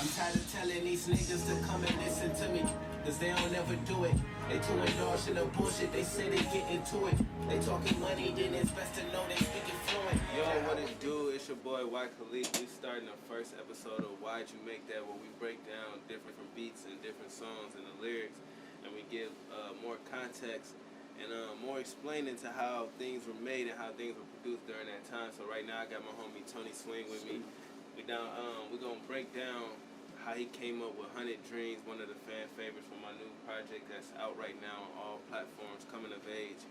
I'm tired of telling these niggas to come and listen to me, cause they don't ever do it. They too indulged in the bullshit, they say they get into it. They talking money, then it's best to know they speaking fluent. Yo, what it do? It's your boy Khaliq. We starting the first episode of Why'd You Make That, where we break down different beats and different songs and the lyrics, and we give more context and more explaining to how things were made and how things were produced during that time. So right now I got my homie Tony Swing with me. We're gonna break down how he came up with 100 Dreams, one of the fan favorites for my new project that's out right now on all platforms, coming of age.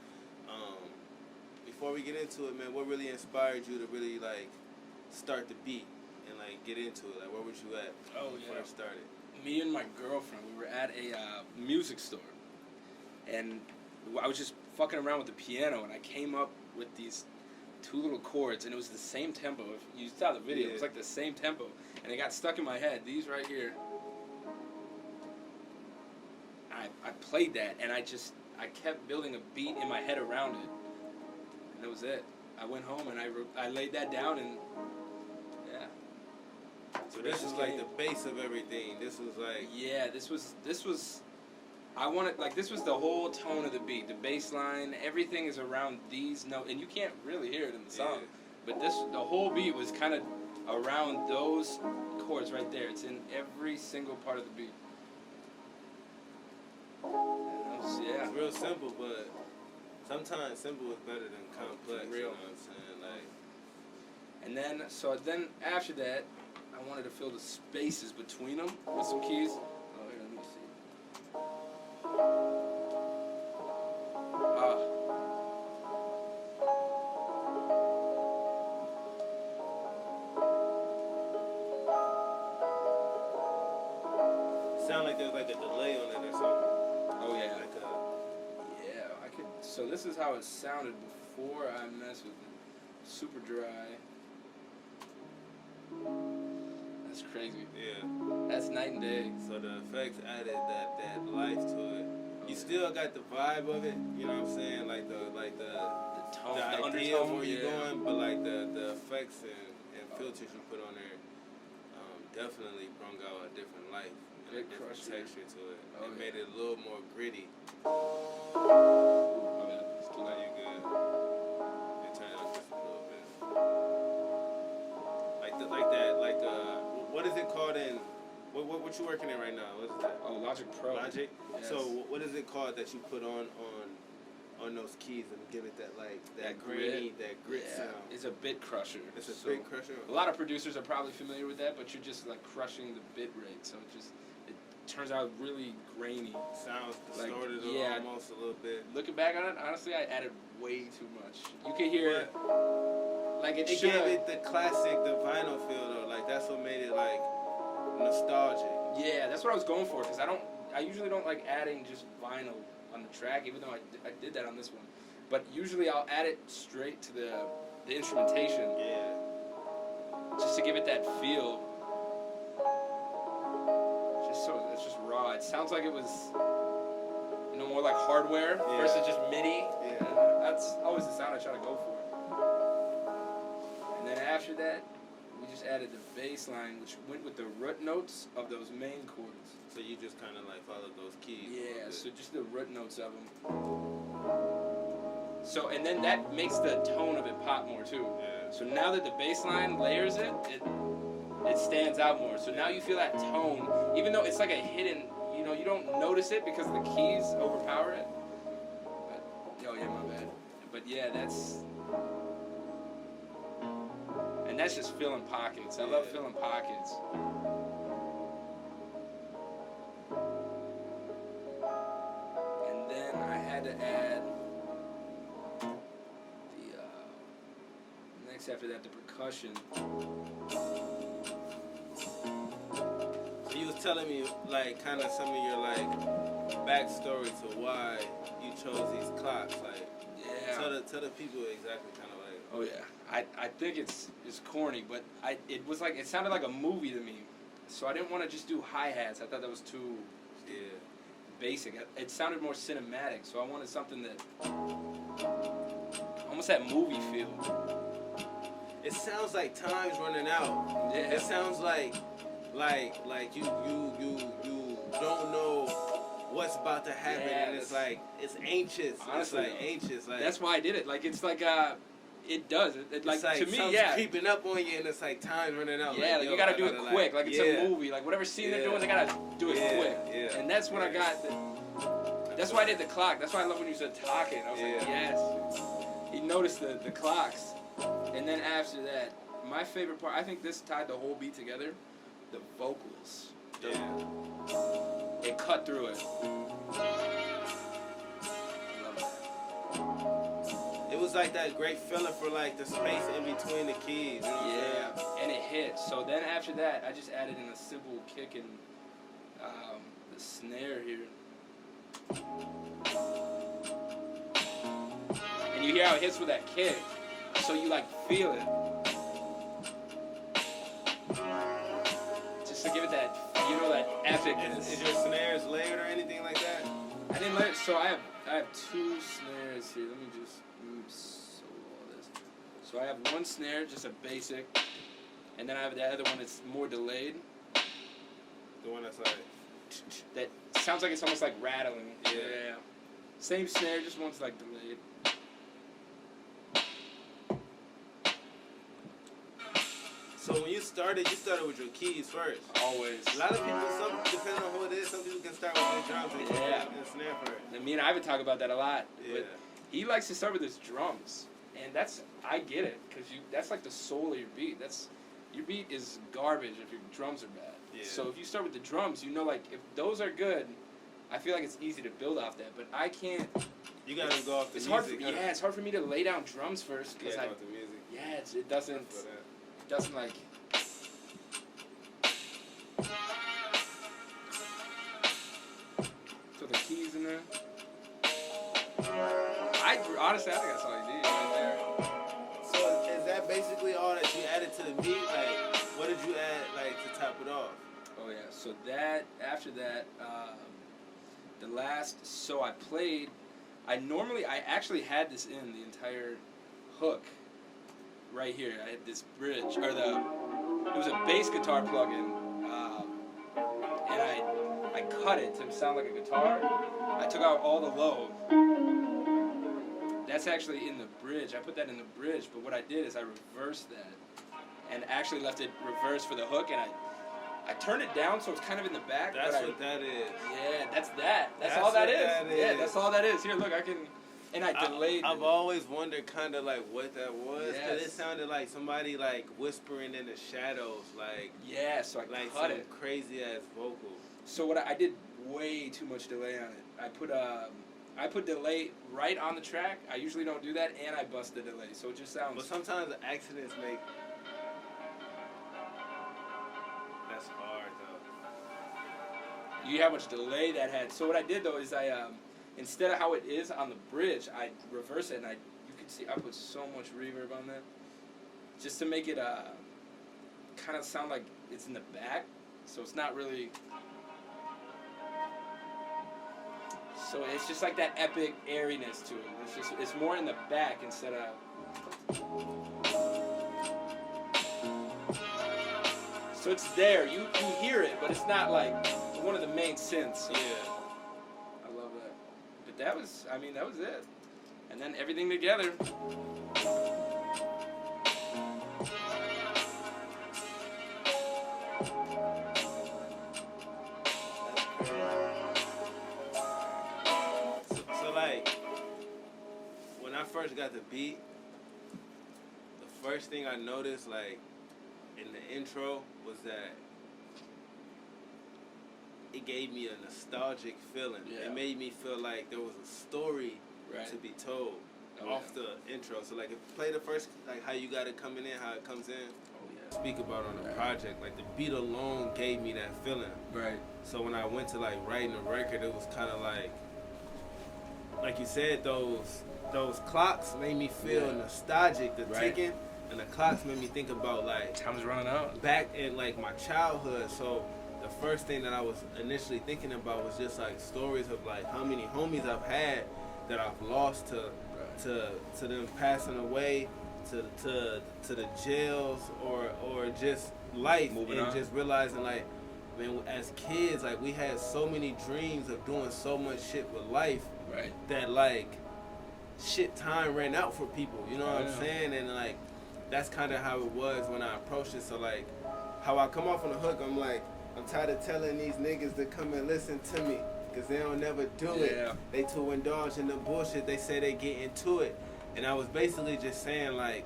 Before we get into it, man, what really inspired you to really like start the beat and like get into it? Like, where was you at when you first started? Me and my girlfriend, we were at a music store, and I was just fucking around with the piano, and I came up with these two little chords, and it was the same tempo. If you saw the video, it was like the same tempo, and it got stuck in my head. These right here, I played that, and I kept building a beat in my head around it, and that was it. I went home and I laid that down, and yeah. So this is like the base of everything. This was like this was. I wanted, like, this was the whole tone of the beat, the bass line, everything is around these notes, and you can't really hear it in the song, but the whole beat was kind of around those chords right there. It's in every single part of the beat. It's real simple, but sometimes simple is better than complex, you know what I'm saying? Like, and then after that, I wanted to fill the spaces between them with some keys. Oh, here, let me see. Sound like there's like a delay on it or something. Oh yeah. Like I could. So this is how it sounded before I messed with it. Super dry. That's crazy. Yeah. That's night and day. So the effects added that life to it. You still got the vibe of it, you know what I'm saying? Like the tone, the idea of where you're going, but like the effects and filters you put on there definitely brought out a different life and a different texture to it. It made it a little more gritty. Oh yeah, No, you good. You turn it up just a little bit. What is it called in? What you working in right now? What is that? Oh, Logic Pro. Logic. Yes. So what is it called that you put on those keys and give it that like that grainy, that grit sound? It's a bit crusher. It's a bit crusher. A lot of producers are probably familiar with that, but you're just like crushing the bit rate, so it turns out really grainy. Sounds distorted almost a little bit. Looking back on it, honestly, I added way too much. You can hear it. Like it gave it the classic, the vinyl feel though. Like that's what made it like nostalgic. Yeah, that's what I was going for, because I usually don't like adding just vinyl on the track, even though I did that on this one. But usually I'll add it straight to the instrumentation. Yeah. Just to give it that feel. It's just raw. It sounds like it was, more like hardware versus just MIDI. Yeah. That's always the sound I try to go for. And then after that, we just added the bass line, which went with the root notes of those main chords. So you just kind of like followed those keys. Yeah, so just the root notes of them. So, and then that makes the tone of it pop more too. Yeah. So now that the bass line layers it stands out more. So now you feel that tone, even though it's like a hidden, you don't notice it because the keys overpower it. But, oh yeah, my bad. But yeah, and that's just filling pockets. I love filling pockets. And then I had to add the next after that, the percussion. So you was telling me like kind of some of your like backstory to why you chose these clocks. Like, tell the people exactly kind of like. Oh yeah, I think it's corny, but it sounded like a movie to me, so I didn't want to just do hi-hats. I thought that was too basic. It sounded more cinematic, so I wanted something that almost that movie feel. It sounds like time's running out. Yeah. It sounds like like you don't know what's about to happen, and it's like it's anxious. Honestly, it's like anxious. Like that's why I did it. Like it's like it does. It like, it's like to me, something's yeah. creeping up on you, and it's like time running out. Yeah, like you gotta do it quick. Like it's a movie. Like whatever scene they're doing, they gotta do it quick. Yeah. And that's when I got. That's why I did the clock. That's why I love when you said talking. I was like, yes. He noticed the clocks, and then after that, my favorite part. I think this tied the whole beat together. The vocals. It cut through it. Love It was like that great feeling for like the space in between the keys. You know what I'm saying? And it hit. So then after that, I just added in a simple kick and the snare here. And you hear how it hits with that kick, so you like feel it. Just to give it that, that epicness. Is your snares layered or anything like that? I didn't let it, so I have two snares here. Let me just solo all this. So I have one snare, just a basic, and then I have the other one that's more delayed. The one that's like that sounds like it's almost like rattling. Yeah. Same snare, just one's like delayed. So when you started with your keys first. Always. A lot of people, depending on who it is, some people can start with their drums and snare first. And me and Ivan talk about that a lot. Yeah. But he likes to start with his drums, and I get it, because that's like the soul of your beat. Your beat is garbage if your drums are bad. Yeah. So if you start with the drums, like if those are good, I feel like it's easy to build off that. But I can't. You gotta go off the music. It's hard for me to lay down drums first because go off the music. it doesn't. Doesn't like. So the keys in there. Honestly, I think that's all you need right there. So is that basically all that you added to the beat? Like, what did you add like to top it off? Oh yeah. So after that, I played. I actually had this in the entire hook. Right here, I had this bridge, it was a bass guitar plugin, and I cut it to sound like a guitar. I took out all the low. That's actually in the bridge. I put that in the bridge, but what I did is I reversed that, and actually left it reversed for the hook, and I turned it down so it's kind of in the back. That's what that is. Yeah, that's that. That's all that is. Yeah, that's all that is. Here, look, I can. And I delayed. I've always wondered kind of like what that was, because it sounded like somebody like whispering in the shadows, like so I like cut some it. crazy ass vocals. So what I did way too much delay on it. I put delay right on the track. I usually don't do that, and I bust the delay, so it just sounds. But sometimes the accidents make. That's hard though. You hear how much delay that had. So what I did though is instead of how it is on the bridge, I reverse it, and you can see I put so much reverb on that, just to make it kind of sound like it's in the back, so it's not really. So it's just like that epic airiness to it. It's more in the back instead of. So it's there. You hear it, but it's not like one of the main synths. Yeah. That was it. And then everything together. So like, when I first got the beat, the first thing I noticed, like, in the intro was that it gave me a nostalgic feeling. Yeah. It made me feel like there was a story to be told off the intro. So like, if you play the first, like how you got it coming in, how it comes in. Speak about on the project, like the beat alone gave me that feeling. Right. So when I went to like writing a record, it was kind of like you said, those clocks made me feel nostalgic. The ticking and the clocks made me think about like time's running out. Back in like my childhood. So the first thing that I was initially thinking about was just like stories of like how many homies I've had that I've lost to them passing away, to the jails, or just life Moving and on. just realizing like, man, as kids, like we had so many dreams of doing so much shit with life Right. that like shit time ran out for people. You know what I'm saying? And like that's kind of how it was when I approached it. So like how I come off on the hook, I'm like, I'm tired of telling these niggas to come and listen to me. Cause they don't never do it. They too indulge in the bullshit. They say they get into it. And I was basically just saying like,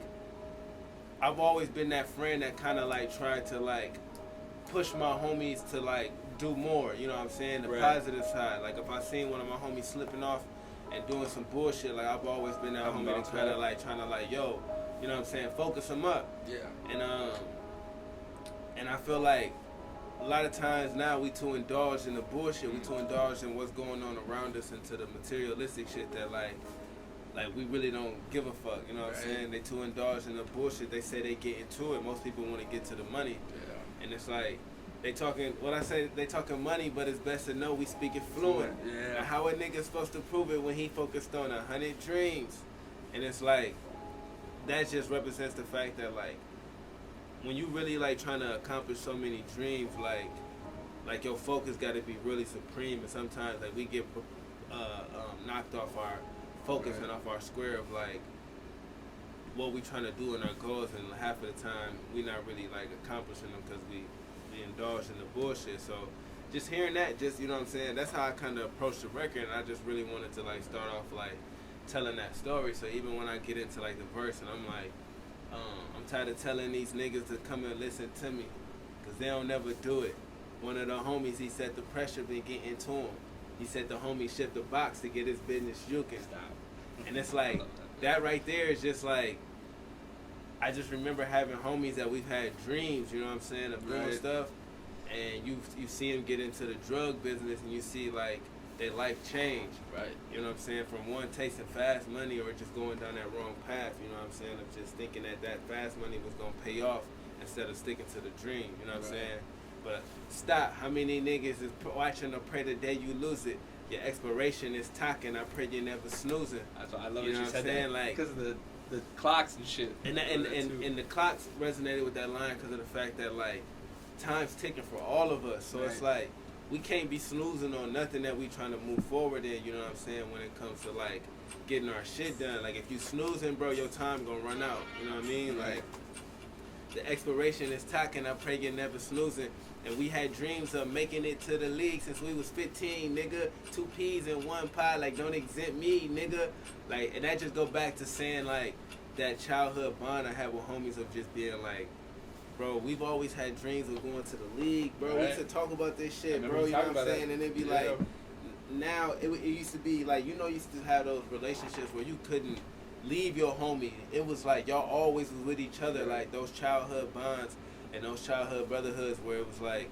I've always been that friend that kind of like tried to like push my homies to like do more. You know what I'm saying? The positive side. Like if I seen one of my homies slipping off and doing some bullshit, like I've always been that homie that kind of like trying to like, yo, you know what I'm saying? Focus them up. Yeah. And I feel like a lot of times now we too indulged in the bullshit. We too indulged in what's going on around us into the materialistic shit that like we really don't give a fuck. You know what I'm saying? They too indulged in the bullshit. They say they get into it. Most people want to get to the money. Yeah. And it's like they talking. What I say, they talking money, but it's best to know we speak it fluent. Yeah. Now, how a nigga supposed to prove it when he focused on 100 dreams? And it's like that just represents the fact that like, when you really like trying to accomplish so many dreams, like your focus got to be really supreme. And sometimes like we get knocked off our focus and off our square of like what we trying to do in our goals, and half of the time we not really like accomplishing them because we indulge in the bullshit. So just hearing that, just you know what I'm saying, that's how I kind of approached the record, and I just really wanted to like start off like telling that story. So even when I get into like the verse, and I'm like, I'm tired of telling these niggas to come and listen to me, cause they don't never do it. One of the homies, he said the pressure been getting to him. He said the homie shipped the box to get his business juking. And it's like, that right there is just like, I just remember having homies that we've had dreams, you know what I'm saying, of doing stuff. And you see them get into the drug business, and you see like their life change. Right. You know what I'm saying? From one tasting fast money or just going down that wrong path, you know what I'm saying? Of just thinking that fast money was going to pay off instead of sticking to the dream, you know what I'm saying? But stop. How many niggas is watching to pray the day you lose it? Your expiration is talking. I pray you never snoozing. I love you know what you said that. Like, because of the clocks and shit. And the clocks resonated with that line because of the fact that like time's ticking for all of us. So it's like we can't be snoozing on nothing that we trying to move forward in. You know what I'm saying? When it comes to like getting our shit done. Like if you snoozing, bro, your time gonna run out. You know what I mean? Like the expiration is talking. I pray you never snoozing. And we had dreams of making it to the league since we was 15, nigga. 2 peas in 1 pie, like don't exempt me, nigga. Like, and that just go back to saying like that childhood bond I had with homies of just being like, bro, we've always had dreams of going to the league, bro. We used to talk about this shit, bro. You know what I'm saying? And it'd be like, now it used to be like, you used to have those relationships where you couldn't leave your homie. It was like y'all always was with each other, like those childhood bonds. And those childhood brotherhoods where it was like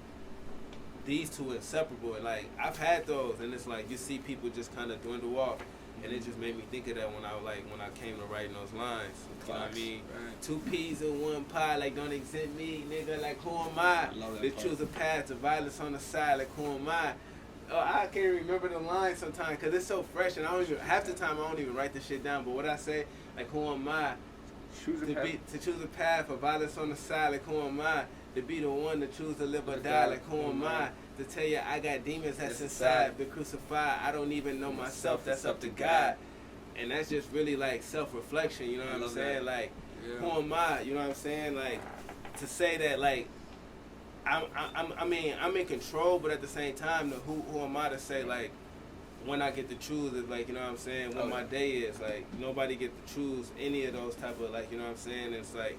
these two inseparable, and like I've had those, and it's like you see people just kind of dwindle off, and it just made me think of that when I came to writing those lines. You know what I mean? Right. 2 peas in 1 pie, like don't exempt me, nigga. Like who am I? To choose a path to violence on the side, like who am I? I can't remember the line sometimes because it's so fresh, and I don't even half the time I don't even write the shit down. But what I say, like who am I? To choose a path of violence on the side, like who am I? To be the one to choose to live or die, like who am I? To tell you I got demons that's inside, been crucified. I don't even know myself, that's up to God. And that's just really like self-reflection, you know what I'm saying? Like, who am I? You know what I'm saying? Like, to say that like, I mean, I'm in control, but at the same time, who am I to say like, when I get to choose it, like, you know what I'm saying, what my day is, like, nobody get to choose any of those type of, like, you know what I'm saying, it's like,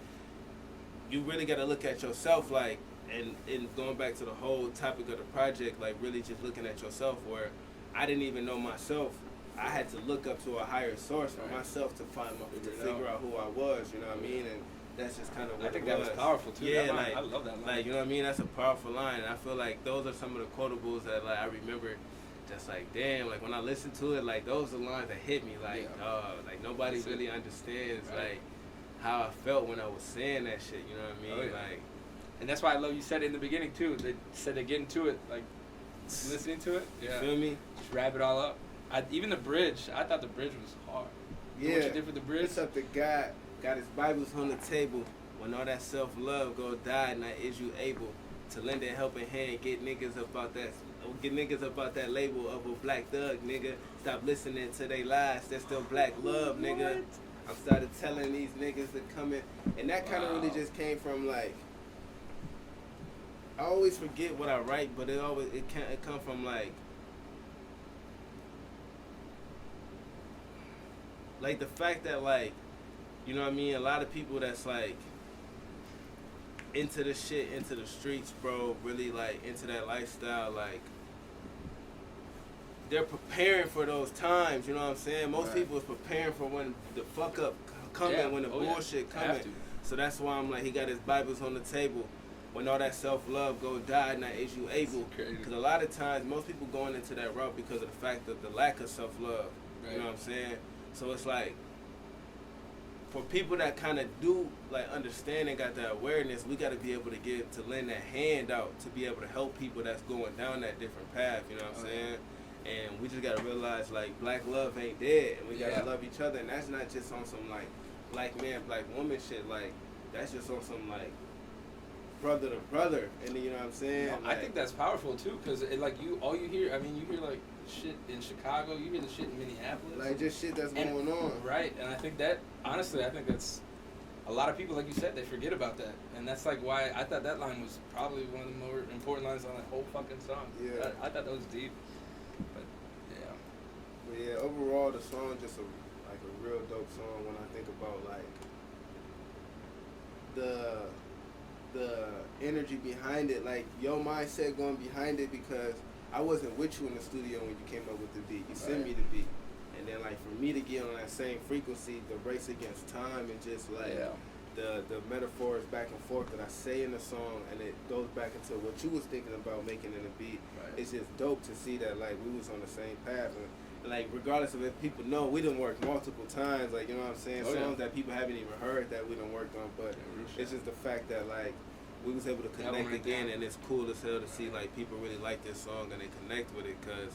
you really got to look at yourself, like, and going back to the whole topic of the project, like, really just looking at yourself, where I didn't even know myself, I had to look up to a higher source for myself to figure out who I was, you know what I mean, and that's just kind of what I think that was powerful, too. Yeah, like, I love that line. Like, you know what I mean, that's a powerful line, and I feel like those are some of the quotables that, like, I remember. Just like, damn, like when I listen to it, like those are lines that hit me, like, like nobody really understands like how I felt when I was saying that shit, you know what I mean? Like, and that's why I love you said it in the beginning too. They said they get into it, like listening to it. You feel me? Just wrap it all up. Even the bridge, I thought the bridge was hard. You know what you did for the bridge? It's up to God. Got his Bibles on the table. When all that self-love go die, now is you able to lend a helping hand, get niggas about that label of a black thug, nigga. Stop listening to they lies, that's still black love, nigga. I started telling these niggas to come in, and that kind of really just came from like, I always forget what I write, but it come from like the fact that like, you know what I mean, a lot of people that's like into the shit, into the streets, bro, really like into that lifestyle, like they're preparing for those times, you know what I'm saying? Most people is preparing for when the fuck up coming, when the bullshit coming. So that's why I'm like, he got his Bibles on the table. When all that self-love go die, now is you able? Because a lot of times, most people going into that route because of the fact of the lack of self-love. Right. You know what I'm saying? So it's like, for people that kind of do like understand and got that awareness, we got to be able to lend that hand out to be able to help people that's going down that different path. You know what I'm saying? And we just got to realize like black love ain't dead, and we got to love each other. And that's not just on some like black man, black woman shit. Like that's just on some like brother to brother. And you know what I'm saying? No, I think that's powerful too, because like all you hear, I mean, you hear like shit in Chicago, you hear the shit in Minneapolis, like just shit that's going on, right? And I think that honestly, I think that's a lot of people, like you said, they forget about that, and that's like why I thought that line was probably one of the more important lines on that whole fucking song. Yeah, I thought that was deep, but yeah, overall the song just a real dope song when I think about like the energy behind it, like your mindset going behind it, because I wasn't with you in the studio when you came up with the beat. You sent me the beat. And then like for me to get on that same frequency, the race against time, and just like the metaphors back and forth that I say in the song, and it goes back into what you was thinking about making in the beat. Right. It's just dope to see that like we was on the same path. And like regardless of if people know, we done worked multiple times, like, you know what I'm saying, songs that people haven't even heard that we done worked on, but it's just the fact that like we was able to connect again, and it's cool as hell to see like people really like this song and they connect with it, because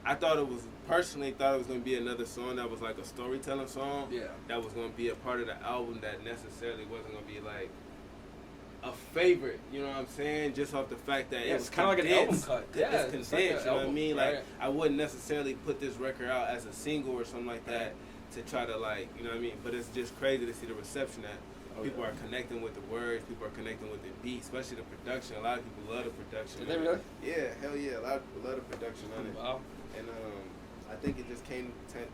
I personally thought it was going to be another song that was like a storytelling song that was going to be a part of the album that necessarily wasn't going to be like a favorite, you know what I'm saying, just off the fact that it was kind of like an album cut. It's condensed, like you know what I mean? Like I wouldn't necessarily put this record out as a single or something like that to try to like, you know what I mean, but it's just crazy to see the reception that people are connecting with the words, people are connecting with the beat, especially the production. A lot of people love the production. Did they really? Yeah, hell yeah. A lot of people love the production on it. Wow. And I think it just came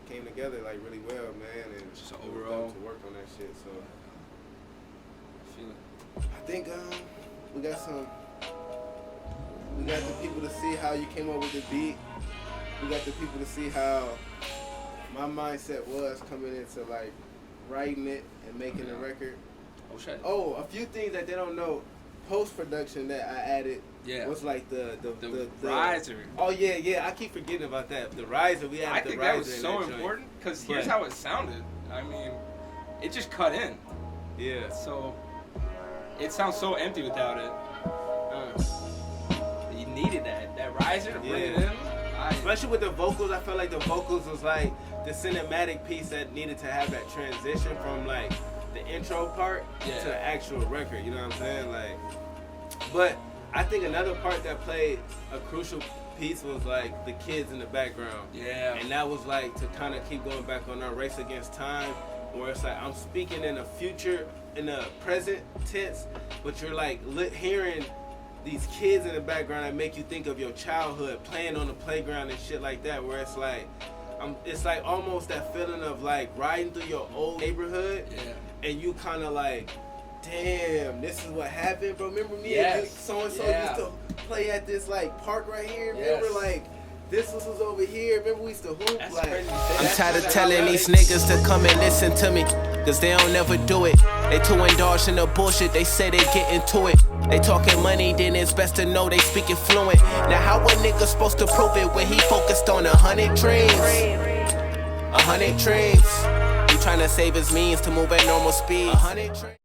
together like really well, man. And just overall to work on that shit. So I think we got the people to see how you came up with the beat. We got the people to see how my mindset was coming into like writing it and making the record. Oh shit. Oh, a few things that they don't know. Post-production that I added was like the riser. Oh yeah, I keep forgetting about that. The riser, we added the riser. I think that was so important, because here's how it sounded. I mean, it just cut in. Yeah. So it sounds so empty without it. You needed that riser to bring it in. Especially with the vocals, I felt like the vocals was like the cinematic piece that needed to have that transition from like the intro part to the actual record, you know what I'm saying? Like, but I think another part that played a crucial piece was like the kids in the background. Yeah. And that was like to kind of keep going back on our race against time, where it's like I'm speaking in the future, in the present tense, but you're like hearing these kids in the background that make you think of your childhood, playing on the playground and shit like that, where it's like almost that feeling of like riding through your old neighborhood, and you kind of like, damn, this is what happened, bro. Remember me and so-and-so used to play at this like park right here? Remember like this was over here? Remember we used to hoop? That's like crazy. I'm tired of telling these niggas to come and listen to me, cause they don't never do it. They too indulged in the bullshit, they say they get into it. They talking money, then it's best to know they speaking fluent. Now how a nigga supposed to prove it when he focused on 100 dreams? 100 dreams. He trying to save his means to move at normal speed. 100 dreams.